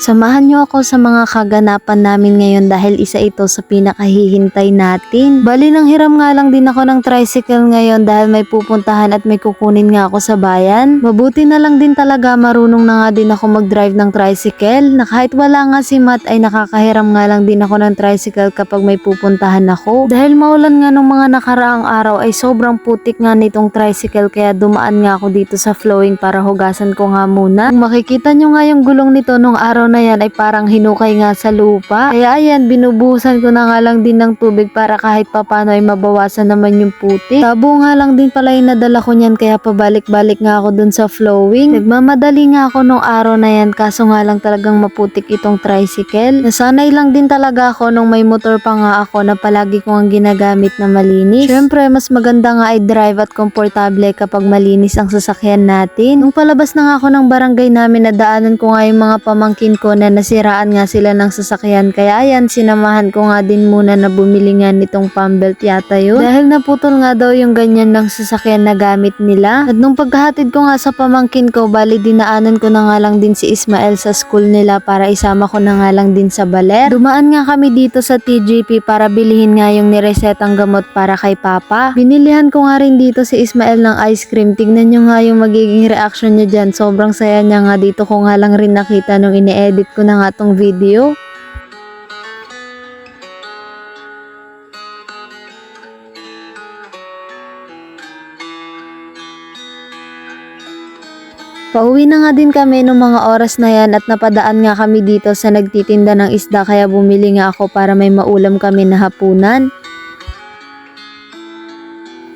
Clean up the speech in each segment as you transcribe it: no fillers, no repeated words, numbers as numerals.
Samahan niyo ako sa mga kaganapan namin ngayon dahil isa ito sa pinakahihintay natin. Bali nang hiram nga lang din ako ng tricycle ngayon dahil may pupuntahan at may kukunin nga ako sa bayan. Mabuti na lang din talaga marunong na nga din ako mag-drive ng tricycle na kahit wala nga si Matt ay nakakahiram nga lang din ako ng tricycle kapag may pupuntahan ako. Dahil maulan nga nung mga nakaraang araw ay sobrang putik nga nitong tricycle kaya dumaan nga ako dito sa flowing para hugasan ko nga muna. Kung makikita nyo nga yung gulong nito nung araw na yan ay parang hinukay nga sa lupa. Kaya ayan, binubuhusan ko na nga lang din ng tubig para kahit papano ay mabawasan naman yung putik. Tabo nga lang din pala yung nadala ko niyan kaya pabalik-balik nga ako dun sa flowing. Nagmamadali nga ako nung araw na yan kaso nga lang talagang maputik itong tricycle. Nasanay lang din talaga ako nung may motor pa nga ako na palagi ko ang ginagamit na malinis. Syempre, mas maganda nga ay drive at komportable kapag malinis ang sasakyan natin. Nung palabas na nga ako ng barangay namin, nadaanan ko nga yung mga pamangkin ko na nasiraan nga sila ng sasakyan kaya ayan sinamahan ko nga din muna na bumili nga nitong pambelt yata yun dahil naputol nga daw yung ganyan ng sasakyan na gamit nila. At nung pagkahatid ko nga sa pamangkin ko, bali dinaanan ko na nga lang din si Ismael sa school nila para isama ko na nga lang din sa baler. Dumaan nga kami dito sa TJP para bilihin nga yung niresetang gamot para kay Papa. Binilihan ko nga rin dito si Ismael ng ice cream. Tignan nyo nga yung magiging reaction niya dyan. Sobrang saya niya nga dito ko nga lang rin nakita nung ine-edit ko na nga tong video. Pauwi na nga din kami nung mga oras na yan at napadaan nga kami dito sa nagtitinda ng isda kaya bumili nga ako para may maulam kami na hapunan.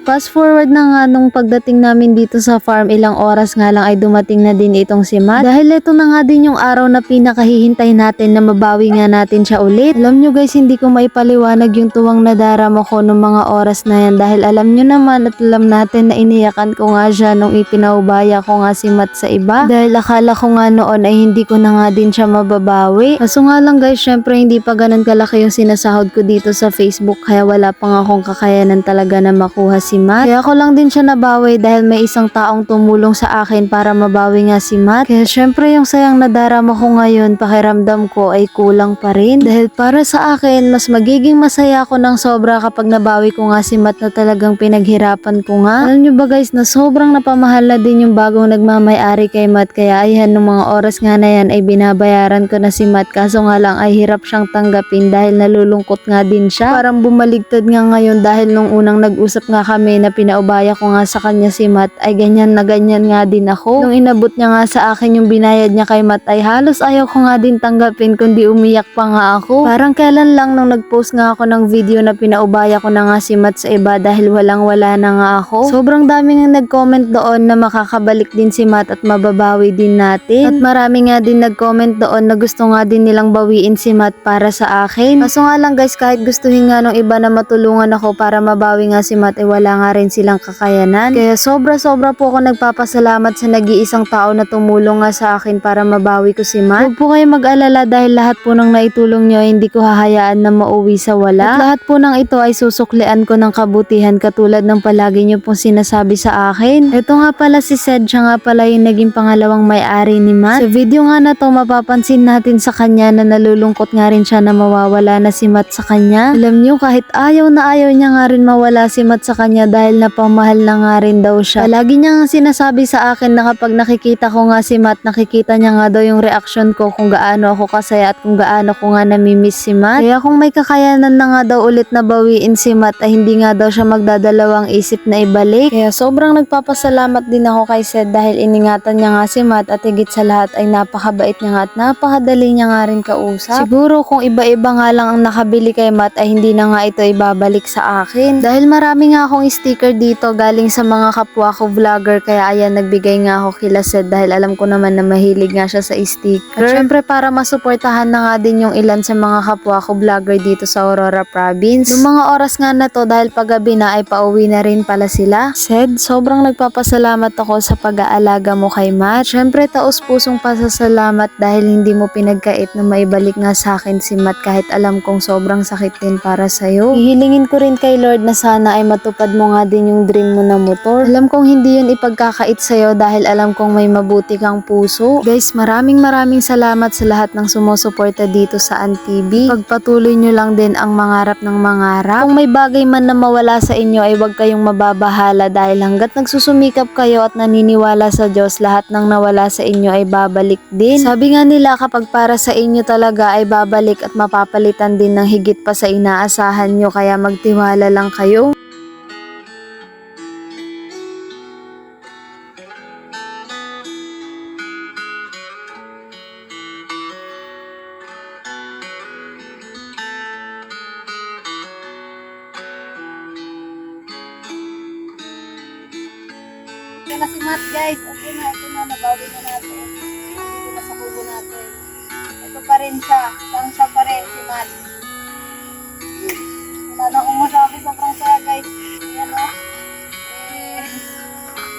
Fast forward na nga nung pagdating namin dito sa farm, ilang oras nga lang ay dumating na din itong si Matt. Dahil ito na nga din yung araw na pinakahihintay natin na mabawi nga natin siya ulit. Alam nyo guys, hindi ko maipaliwanag yung tuwang nadarama ko nung mga oras na yan dahil alam nyo naman at alam natin na iniyakan ko nga siya nung ipinaubaya ko nga si Matt sa iba. Dahil akala ko nga noon ay hindi ko na nga din siya mababawi. Kaso nga lang guys, syempre hindi pa ganun kalaki yung sinasahod ko dito sa Facebook kaya wala pa nga akong kakayanan talaga na makuha si Matt. Kaya ako lang din siya nabawi dahil may isang taong tumulong sa akin para mabawi nga si Matt. Kaya syempre yung sayang nadarama ko ngayon, pakiramdam ko ay kulang pa rin. Dahil para sa akin, mas magiging masaya ako ng sobra kapag nabawi ko nga si Matt na talagang pinaghirapan ko nga. Alam nyo ba guys na sobrang napamahal na din yung bagong nagmamayari kay Matt. Kaya ayan, nung mga oras nga na yan ay binabayaran ko na si Matt. Kaso nga lang ay hirap siyang tanggapin dahil nalulungkot nga din siya. Parang bumaligtad nga ngayon dahil nung unang nag-usap nga kami na pinaubaya ko nga sa kanya si Matt ay ganyan na ganyan nga din ako. Nung inabot niya nga sa akin yung binayad niya kay Matt ay halos ayaw ko nga din tanggapin kundi umiyak pa nga ako. Parang kailan lang nung nag-post nga ako ng video na pinaubaya ko na nga si Matt sa iba dahil walang wala na nga ako. Sobrang dami nga nag-comment doon na makakabalik din si Matt at mababawi din natin. At marami nga din nag-comment doon na gusto nga din nilang bawiin si Matt para sa akin. Kaso nga lang guys, kahit gustuhin nga nung iba na matulungan ako para mabawi nga si Matt ay wala nga rin silang kakayanan. Kaya sobra-sobra po ako nagpapasalamat sa nag-iisang tao na tumulong nga sa akin para mabawi ko si Matt. Huwag po kayo mag-alala dahil lahat po ng naitulong nyo hindi ko hahayaan na mauwi sa wala. At lahat po ng ito ay susuklian ko ng kabutihan katulad ng palagi nyo pong sinasabi sa akin. Ito nga pala si Sed, siya nga pala yung naging pangalawang may-ari ni Matt. Sa video nga na to mapapansin natin sa kanya na nalulungkot nga rin siya na mawawala na si Matt sa kanya. Alam nyo kahit ayaw na ayaw niya nga rin mawala si Matt sa kanya dahil napamahal na nga rin daw siya. Palagi niya nga sinasabi sa akin na kapag nakikita ko nga si Matt, nakikita niya nga daw yung reaksyon ko kung gaano ako kasaya at kung gaano ko nga namimiss si Matt. Kaya kung may kakayanan na nga daw ulit na bawiin si Matt ay hindi nga daw siya magdadalawang isip na ibalik. Kaya sobrang nagpapasalamat din ako kay Sed dahil iningatan niya nga si Matt at higit sa lahat ay napakabait niya nga at napakadali niya nga rin kausap. Siguro kung iba-iba nga lang ang nakabili kay Matt ay hindi na nga ito ibabalik sa akin. Dahil marami nga akong sticker dito galing sa mga kapwa ko vlogger kaya ayan nagbigay nga ako kila Sed dahil alam ko naman na mahilig nga siya sa sticker. At syempre para masuportahan na nga din yung ilan sa mga kapwa ko vlogger dito sa Aurora Province. Yung mga oras nga na to dahil paggabi na ay pauwi na rin pala sila. Sed, sobrang nagpapasalamat ako sa pag-aalaga mo kay Matt. Syempre taos pusong pasasalamat dahil hindi mo pinagkait na maibalik nga sa akin si Matt kahit alam kong sobrang sakit din para sa'yo. Hihilingin ko rin kay Lord na sana ay matupad mo nga din yung dream mo na motor. Alam kong hindi yun ipagkakait sa'yo dahil alam kong may mabuti kang puso. Guys, maraming salamat sa lahat ng sumusuporta dito sa AnTV. Pagpatuloy nyo lang din ang mangarap ng mangarap. Kung may bagay man na mawala sa inyo ay huwag kayong mababahala dahil hanggat nagsusumikap kayo at naniniwala sa Diyos, lahat ng nawala sa inyo ay babalik din. Sabi nga nila kapag para sa inyo talaga ay babalik at mapapalitan din ng higit pa sa inaasahan nyo, kaya magtiwala lang kayo. Okay na si Matt, guys. Okay na, ito na. Nabawi na natin. Dito na sa kubo natin. Ito pa rin siya. Saan siya pa rin si Matt. Wala na akong masabi. Sobrang saya, guys. Ayan o.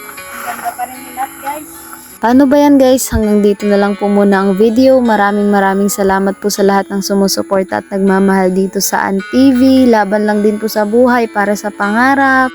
Ang ganda pa rin ni Matt, guys. Paano ba yan guys? Hanggang dito na lang po muna ang video. Maraming salamat po sa lahat ng sumusuporta at nagmamahal dito sa AnTV. Laban lang din po sa buhay para sa pangarap.